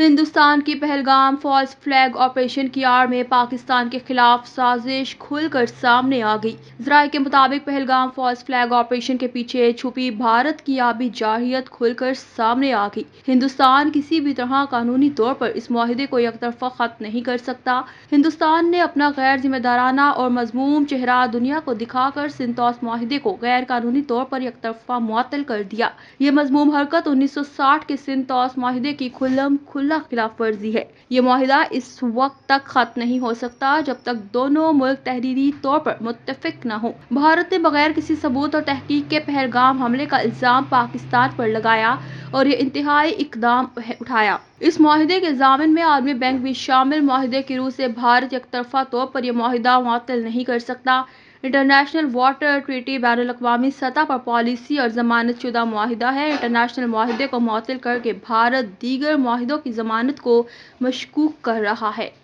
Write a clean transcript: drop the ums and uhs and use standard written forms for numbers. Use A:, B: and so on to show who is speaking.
A: ہندوستان کی Pahalgam false flag operation کی آڑ میں پاکستان کے خلاف سازش کھل کر سامنے آ گئی۔ ذرائع کے مطابق پہلگام فالس فلیگ آپریشن کے پیچھے چھپی بھارت کی آبی جارحیت کھل کر سامنے آ گئی۔ ہندوستان کسی بھی طرح قانونی طور پر اس معاہدے کو یک طرفہ ختم نہیں کر سکتا۔ ہندوستان نے اپنا غیر ذمہ دارانہ اور مذموم چہرہ دنیا کو دکھا کر سنتوس معاہدے کو غیر قانونی طور پر یک طرفہ معطل کر دیا۔ یہ مذموم حرکت 1960 کے سنتوس معاہدے کی کھلم کھلا خلاف ورزی ہے۔ یہ معاہدہ اس وقت تک ختم نہیں ہو سکتا جب تک دونوں ملک تحریری طور پر متفق نہ ہوں۔ بھارت نے بغیر کسی ثبوت اور تحقیق کے پہلگام حملے کا الزام پاکستان پر لگایا اور یہ انتہائی اقدام اٹھایا۔ اس معاہدے کے ضامن میں عالمی بینک بھی شامل۔ معاہدے کی روح سے بھارت یک طرفہ طور پر یہ معاہدہ معطل نہیں کر سکتا۔ انٹرنیشنل واٹر ٹریٹی بین الاقوامی سطح پر پالیسی اور ضمانت شدہ معاہدہ ہے۔ انٹرنیشنل معاہدے کو معطل کر کے بھارت دیگر معاہدوں کی ضمانت کو مشکوک کر رہا ہے۔